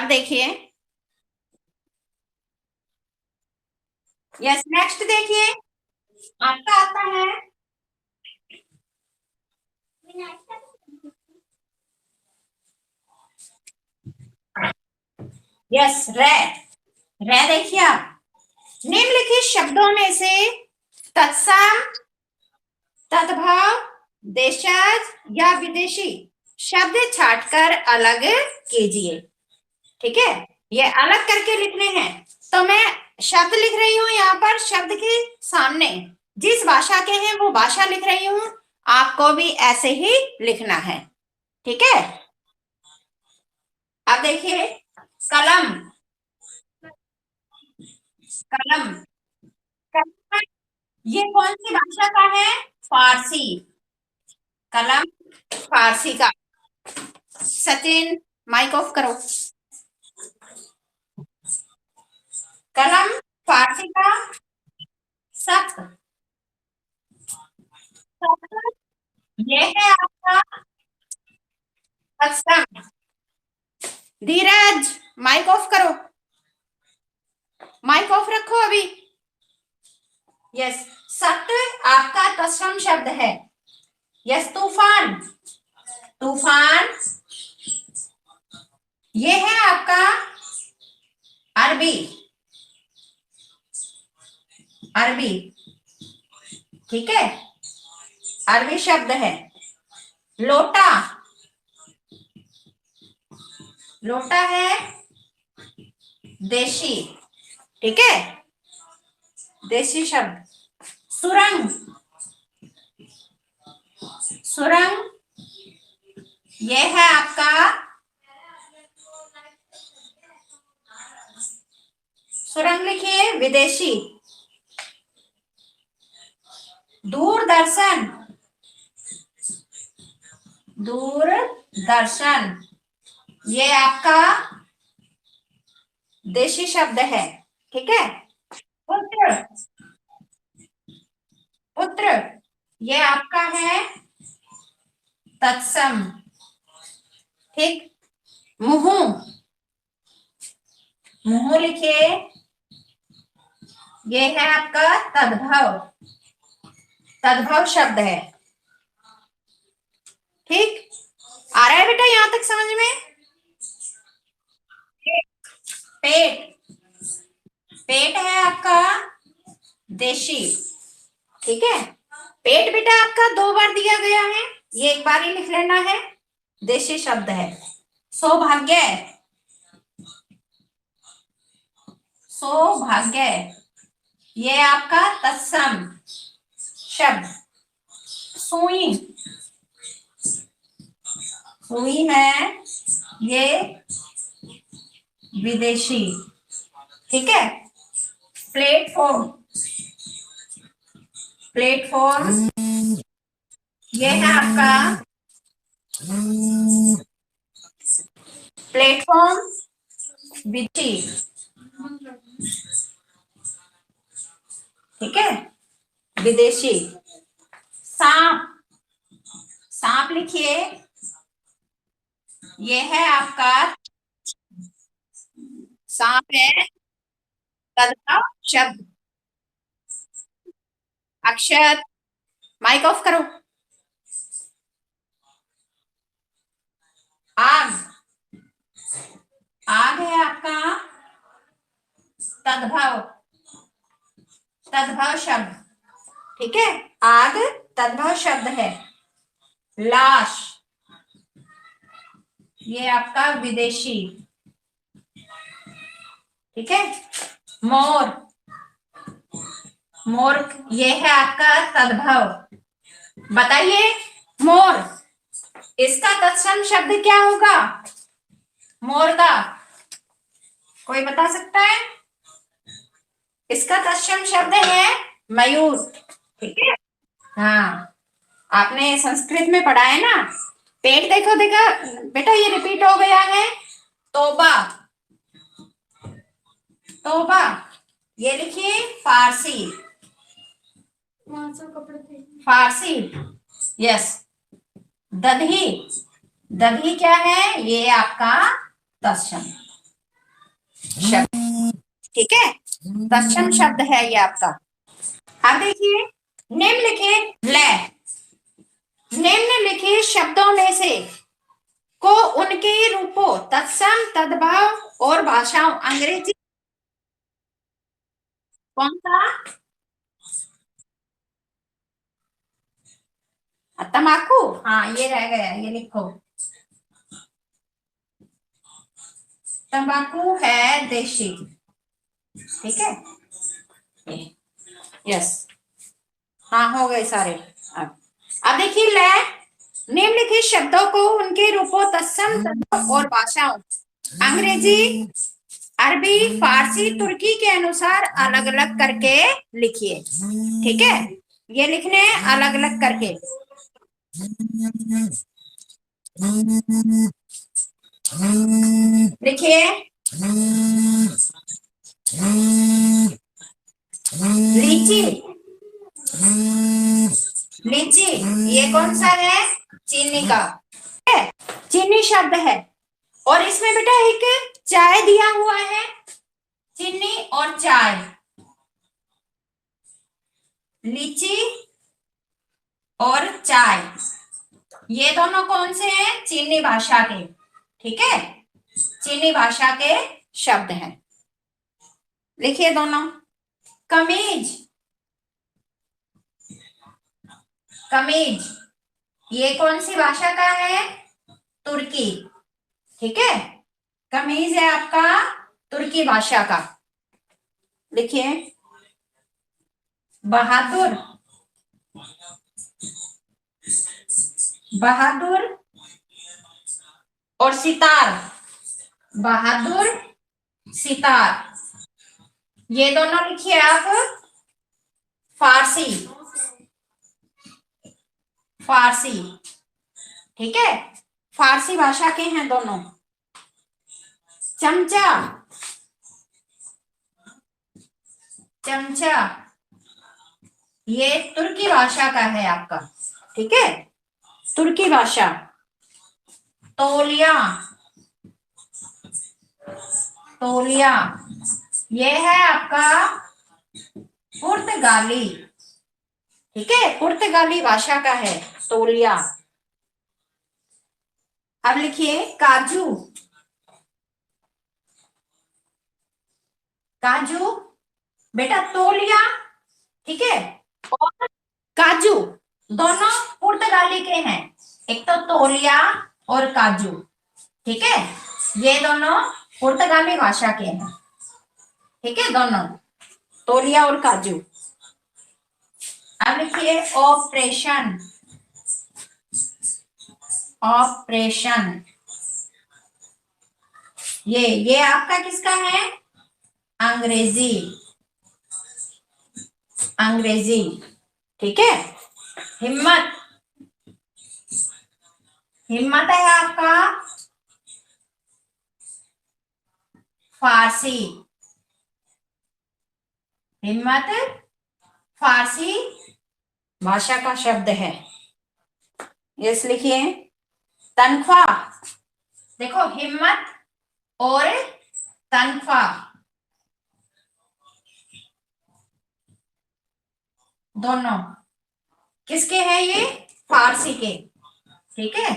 देखिए, yes next देखिए, आपका आता है यस रे। रे देखिए आप, निम्नलिखित शब्दों में से तत्सम, तद्भव, देशज या विदेशी शब्द छांटकर अलग कीजिए। ठीक है, ये अलग करके लिखने हैं। तो मैं शब्द लिख रही हूँ यहाँ पर, शब्द के सामने जिस भाषा के हैं वो भाषा लिख रही हूँ। आपको भी ऐसे ही लिखना है। ठीक है, अब देखिए, कलम। कलम, कलम ये कौन सी भाषा का है? फारसी। कलम फारसी का। सचिन, माइक ऑफ करो। कलम फारसी का। सख्त, सख्त ये है आपका असम। धीरज, माइक ऑफ करो। माइक ऑफ रखो अभी। यस, सख्त आपका तत्सम शब्द है। यस, तूफान। तूफान ये है आपका अरबी। अरबी, ठीक है, अरबी शब्द है। लोटा, लोटा है देशी। ठीक है, देशी शब्द। सुरंग, सुरंग ये है आपका सुरंग लिखिए विदेशी। दूरदर्शन, दूरदर्शन ये आपका देशी शब्द है। ठीक है, पुत्र, पुत्र ये आपका है तत्सम। ठीक, मुहु, मुहु लिखिए, ये है आपका तद्भव। तद्भव शब्द है। ठीक, आ रहा है बेटा यहां तक समझ में? पेट, पेट है आपका देशी। ठीक है, पेट बेटा आपका दो बार दिया गया है, ये एक बार ही लिख लेना है। देशी शब्द है। सौभाग्य, सौभाग्य ये आपका तत्सम शब्द। सुई, सुई है ये विदेशी। ठीक है, प्लेटफॉर्म, प्लेटफॉर्म ये है आपका प्लेटफॉर्म विदेशी। ठीक है, विदेशी। सांप, सांप लिखिए, ये है आपका सांप है तद्भव शब्द। अक्षत, माइक ऑफ करो। आग, आग है आपका तद्भव, तद्भव शब्द। ठीक है, आग तद्भव शब्द है। लाश ये आपका विदेशी। ठीक है, मोर, मोर ये है आपका तद्भव। बताइए, मोर इसका तत्सम शब्द क्या होगा? मोर का कोई बता सकता है? इसका तत्सम शब्द है मयूर। ठीक है, हाँ, आपने संस्कृत में पढ़ा है ना। पेट देखो, देखा बेटा ये रिपीट हो गया है। तोबा, तोबा ये लिखिए फारसी। फारसी, यस। दधी, दधी क्या है? ये आपका तत्सम। शब्द, ठीक है। तत्सम शब्द है ये आपका। अब देखिए, निम्नलिखित निम्नलिखित शब्दों में से को उनके रूपों तत्सम, तद्भव और भाषाओं, अंग्रेजी कौन सा? तम्बाकू, हाँ ये रह गया, ये लिखो। तंबाकू है देशी, ठीक है। यस, हाँ हो गए सारे। अब देखिए, निम्नलिखित शब्दों को उनके रूपों तत्सम, तद्भव और भाषाओं, अंग्रेजी, अरबी, फारसी, तुर्की के अनुसार अलग अलग करके लिखिए, ठीक है। ये लिखने अलग अलग करके। लिखिए, लीची, लीची ये कौन सा है? चीनी का, है, चीनी शब्द है। और इसमें बेटा एक चाय दिया हुआ है, चीनी और चाय, लीची और चाय, ये दोनों कौन से हैं? चीनी भाषा के, ठीक है, चीनी भाषा के शब्द हैं। लिखिए दोनों। कमीज, कमीज ये कौन सी भाषा का है? तुर्की, ठीक है। कमीज है आपका तुर्की भाषा का। लिखिए, बहादुर, बहादुर और सितार, बहादुर, सितार, ये दोनों लिखिए आप। फारसी, फारसी, ठीक है, फारसी भाषा के हैं दोनों। चमचा, चमचा ये तुर्की भाषा का है आपका, ठीक है, तुर्की भाषा। तौलिया, तौलिया ये है आपका पुर्तगाली, ठीक है, पुर्तगाली भाषा का है तौलिया। अब लिखिए, काजू, काजू बेटा तौलिया, ठीक है, और काजू दोनों पुर्तगाली के हैं, एक तो तौलिया और काजू, ठीक है, ये दोनों पुर्तगाली भाषा के हैं, ठीक है, दोनों तौलिया और काजू। अब लिखिए, ऑपरेशन, ऑपरेशन ये आपका किसका है? अंग्रेजी, अंग्रेजी, ठीक है। हिम्मत, हिम्मत है आपका फारसी, हिम्मत फारसी भाषा का शब्द है। यस लिखिए। तनख्वाह, देखो हिम्मत और तनख्वाह दोनों किसके हैं? ये फारसी के, ठीक है,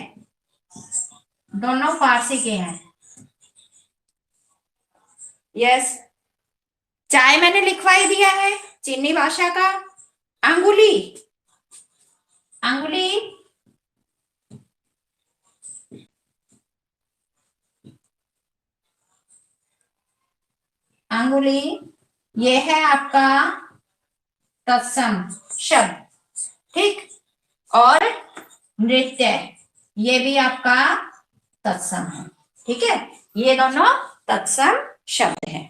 दोनों फारसी के हैं। यस, चाय मैंने लिखवा ही दिया है, चीनी भाषा का। अंगुली, अंगुली अंगुली ये है आपका तत्सम शब्द, ठीक। और नृत्य ये भी आपका तत्सम है, ठीक है, ये दोनों तत्सम शब्द हैं।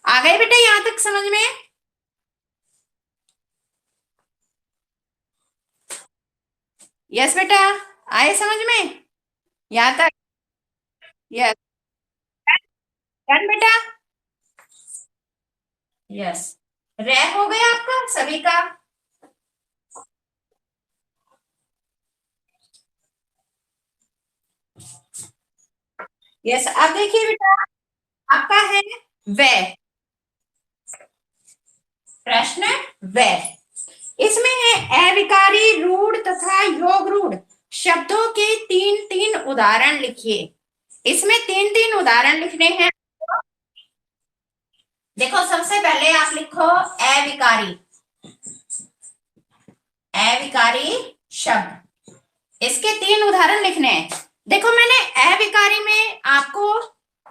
आ गए बेटा यहां तक समझ में? यस बेटा, आए समझ में यहां तक? यस, डन बेटा। यस, रैप हो गया आपका सभी का। यस, अब देखिए बेटा, आपका है वे, प्रश्न वे। इसमें है अविकारी रूढ़ तथा योग रूढ़ शब्दों के तीन तीन उदाहरण लिखिए। इसमें तीन तीन उदाहरण लिखने हैं। देखो सबसे पहले आप लिखो अविकारी, अविकारी शब्द, इसके तीन उदाहरण लिखने हैं। देखो मैंने अविकारी में आपको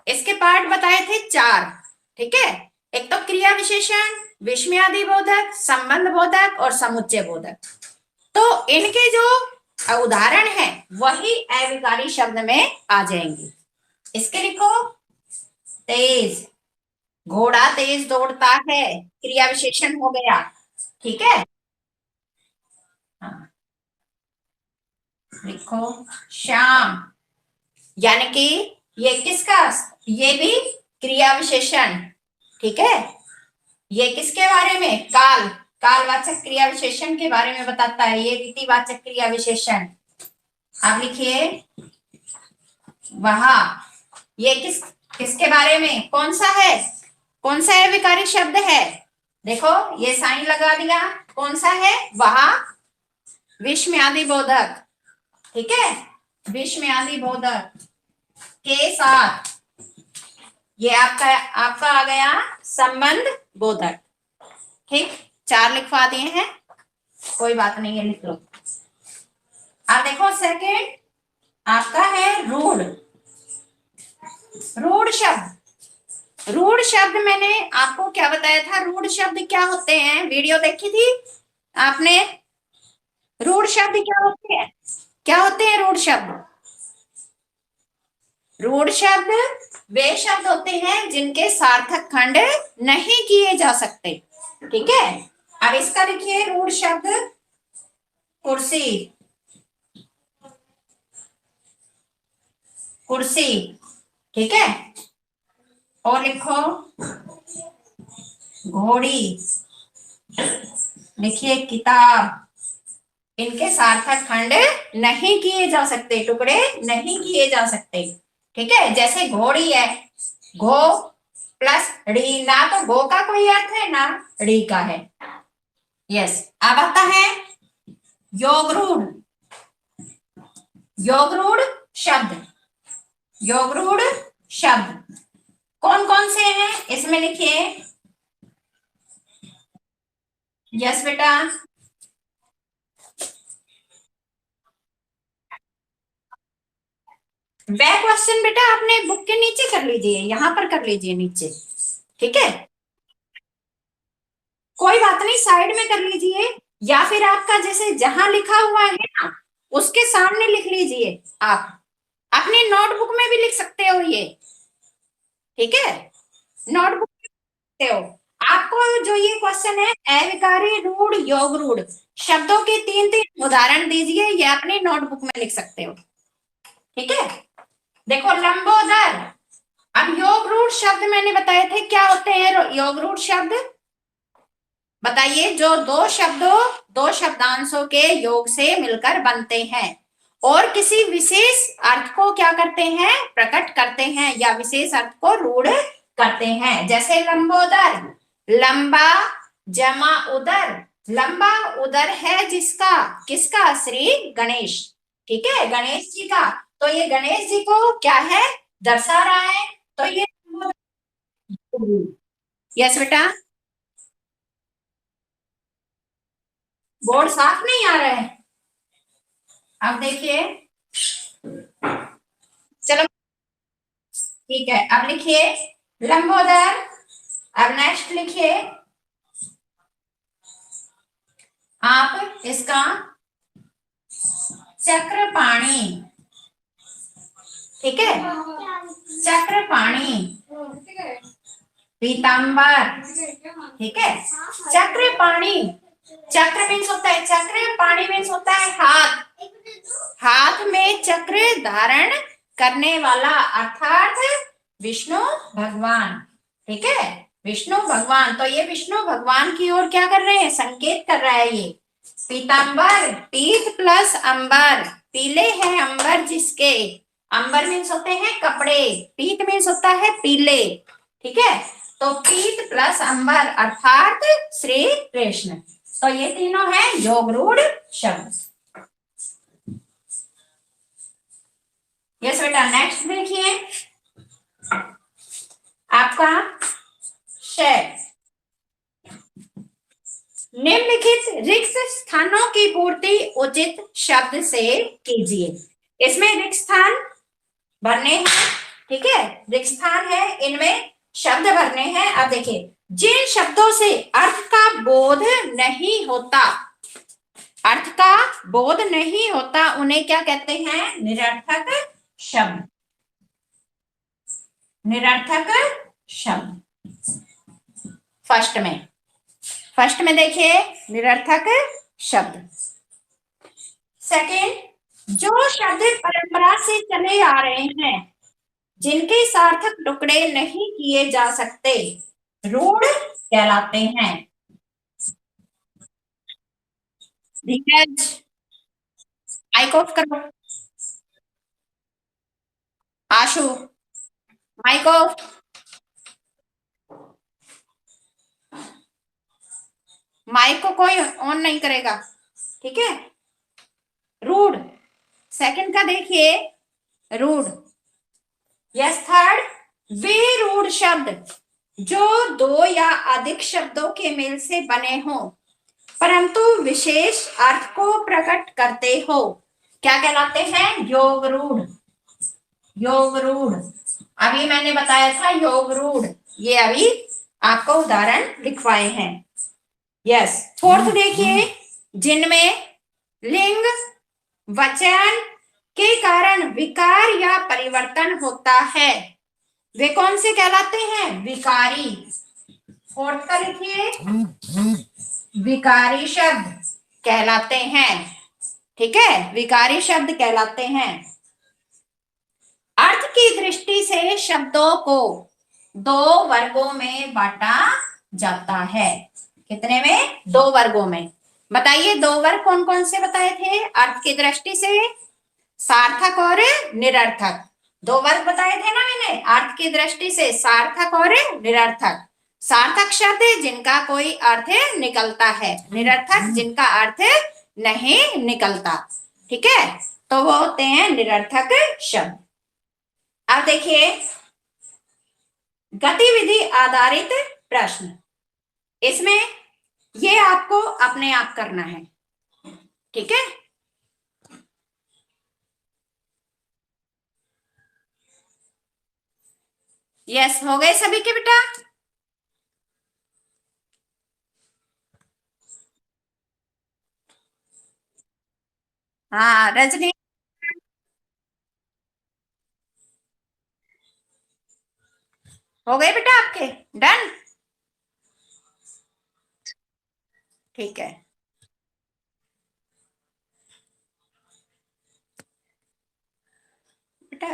इसके पार्ट बताए थे चार, ठीक है। एक तो क्रिया विशेषण, विस्मयादि बोधक, संबंध बोधक और समुच्चय बोधक। तो इनके जो उदाहरण है वही अविकारी शब्द में आ जाएंगे। इसके लिखो तेज, घोड़ा तेज दौड़ता है, क्रिया विशेषण हो गया, ठीक है। हाँ, लिखो श्याम, यानी कि ये किसका, ये भी क्रिया विशेषण, ठीक है। ये किसके बारे में, काल, कालवाचक क्रिया विशेषण के बारे में बताता है, ये रीतिवाचक क्रिया विशेषण। आप लिखिए वहां, ये किसके बारे में, कौन सा है, कौन सा अविकारी शब्द है, देखो ये साइन लगा दिया, कौन सा है, वहां विस्मयादि बोधक, ठीक है। विस्मयादि बोधक के साथ ये आपका आ गया संबंध बोधक, ठीक। चार लिखवा दिए हैं, कोई बात नहीं है, लिख लो। अब देखो सेकंड आपका है रूढ़, रूढ़ शब्द। रूढ़ शब्द मैंने आपको क्या बताया था, रूढ़ शब्द क्या होते हैं, वीडियो देखी थी आपने। रूढ़ शब्द क्या होते हैं, क्या होते हैं रूढ़ शब्द। रूढ़ शब्द वे शब्द होते हैं जिनके सार्थक खंड नहीं किए जा सकते, ठीक है। अब इसका लिखिए रूढ़ शब्द कुर्सी, कुर्सी, ठीक है। और लिखो घोड़ी, लिखिए किताब, इनके सार्थक खंड नहीं किए जा सकते, टुकड़े नहीं किए जा सकते, ठीक है। जैसे घोड़ी है, घो प्लस ड़ी, ना तो घो का कोई अर्थ है ना ड़ी का है। यस, अब आता है योग रूढ़, योग रूढ़ शब्द, योग रूढ़ शब्द कौन कौन से हैं इसमें लिखिए। यस बेटा, वह क्वेश्चन बेटा आपने बुक के नीचे कर लीजिए, यहां पर कर लीजिए नीचे, ठीक है। कोई बात नहीं, साइड में कर लीजिए, या फिर आपका जैसे जहां लिखा हुआ है ना उसके सामने लिख लीजिए। आप अपनी नोटबुक में भी लिख सकते हो ये, ठीक है, नोटबुक में लिख सकते हो। आपको जो ये क्वेश्चन है अविकारी रूढ़ योग रूढ़ शब्दों के तीन तीन उदाहरण दीजिए, ये अपनी नोटबुक में लिख सकते हो, ठीक है। देखो लंबोदर, अब योग रूढ़ शब्द मैंने बताए थे क्या होते हैं योग रूढ़ शब्द, बताइए। जो दो शब्दांशों के योग से मिलकर बनते हैं और किसी विशेष अर्थ को क्या करते हैं, प्रकट करते हैं, या विशेष अर्थ को रूढ़ करते हैं। जैसे लंबोदर, लंबा जमा उदर, लंबा उदर है जिसका, किसका, श्री गणेश, ठीक है, गणेश जी का। तो ये गणेश जी को क्या है, दर्शा रहा है, तो ये यस बेटा। बोर्ड साफ नहीं आ रहा है, अब देखिए, चलो ठीक है। अब लिखिए लंबोदर, अब नेक्स्ट लिखिए आप इसका चक्रपाणी, ठीक है, चक्रपाणी, पीतांबर, ठीक है, चक्रपाणी। चक्र मीन्स होता है, चक्र पाणी मीन्स होता है हाथ, हाथ में चक्र धारण करने वाला, अर्थात विष्णु भगवान, ठीक है, विष्णु भगवान। तो ये विष्णु भगवान की ओर क्या कर रहे हैं, संकेत कर रहा है। ये पीतांबर, पीत प्लस अंबर, पीले हैं अंबर जिसके, अंबर मीन्स होते हैं कपड़े, पीत मीन्स होता है पीले, ठीक है। तो पीत प्लस अंबर अर्थात श्री कृष्ण। तो ये तीनों है योग रूढ़ शब्द। यस बेटा, नेक्स्ट देखिए आपका शेर। निम्नलिखित रिक्त स्थानों की पूर्ति उचित शब्द से कीजिए। इसमें रिक्त स्थान भरने हैं, ठीक है, रिक्त स्थान है, इनमें शब्द भरने हैं। अब देखिए, जिन शब्दों से अर्थ का बोध नहीं होता, अर्थ का बोध नहीं होता, उन्हें क्या कहते हैं? निरर्थक शब्द, निरर्थक शब्द। फर्स्ट में देखिए निरर्थक शब्द। सेकंड, जो शब्द परंपरा से चले आ रहे हैं, जिनके सार्थक टुकड़े नहीं किए जा सकते, रूढ़ कहलाते हैं। धीरज, माइक ऑफ करो। आशु, माइक ऑफ। माइक को कोई ऑन नहीं करेगा, ठीक है। रूढ़, सेकंड का देखिए, रूढ़। यस, थर्ड, वे रूढ़ शब्द जो दो या अधिक शब्दों के मेल से बने हो परंतु विशेष अर्थ को प्रकट करते हो, क्या कहलाते हैं? योग रूढ़। योग रूढ़, अभी मैंने बताया था योग रूढ़, ये अभी आपको उदाहरण लिखवाए हैं। यस, फोर्थ देखिए, जिनमें लिंग वचन के कारण विकार या परिवर्तन होता है, वे कौन से कहलाते हैं? विकारी। फोर्थ का लिखिए, विकारी शब्द कहलाते हैं, ठीक है, विकारी शब्द कहलाते हैं। अर्थ की दृष्टि से शब्दों को दो वर्गों में बांटा जाता है। कितने में? दो वर्गों में। बताइए दो वर्ग कौन कौन से बताए थे अर्थ की दृष्टि से? सार्थक और निरर्थक। दो वर्ग बताए थे ना मैंने अर्थ की दृष्टि से, सार्थक और निरर्थक। सार्थक शब्द जिनका कोई अर्थ निकलता है, निरर्थक जिनका अर्थ नहीं निकलता, ठीक है, तो वो होते हैं निरर्थक शब्द। अब देखिए गतिविधि आधारित प्रश्न, इसमें ये आपको अपने आप करना है, ठीक है। यस, हो गए सभी के बेटा? हाँ रजनी, हो गए बेटा आपके? डन, ठीक है बेटा।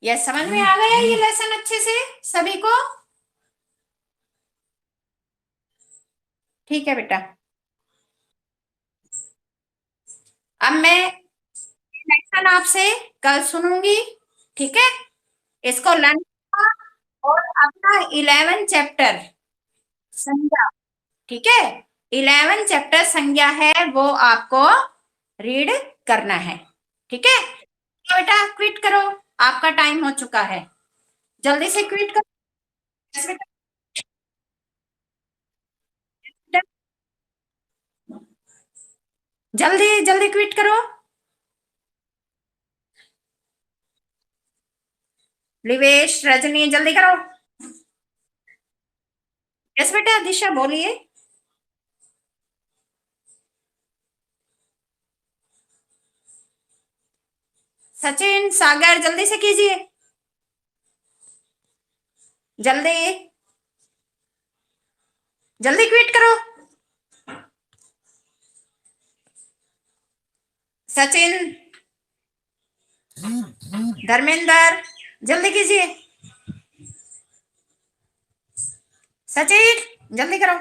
यस, समझ में आ गया ये लेसन अच्छे से सभी को? ठीक है बेटा, अब मैं लेसन आपसे कल सुनूंगी, ठीक है। इसको लर्न और अपना 11 चैप्टर संज्ञा, ठीक है, 11 चैप्टर संज्ञा है वो आपको रीड करना है, ठीक है। तो बेटा क्विट करो, आपका टाइम हो चुका है, जल्दी से क्विट करो। Yes, बेटा, जल्दी जल्दी क्विट करो। लिवेश, रजनी, जल्दी करो। यस बेटा, दिशा बोलिए। सचिन, सागर, जल्दी से कीजिए, जल्दी जल्दी क्विट करो। सचिन, धर्मेंद्र, जल्दी कीजिए। सचिन, जल्दी करो।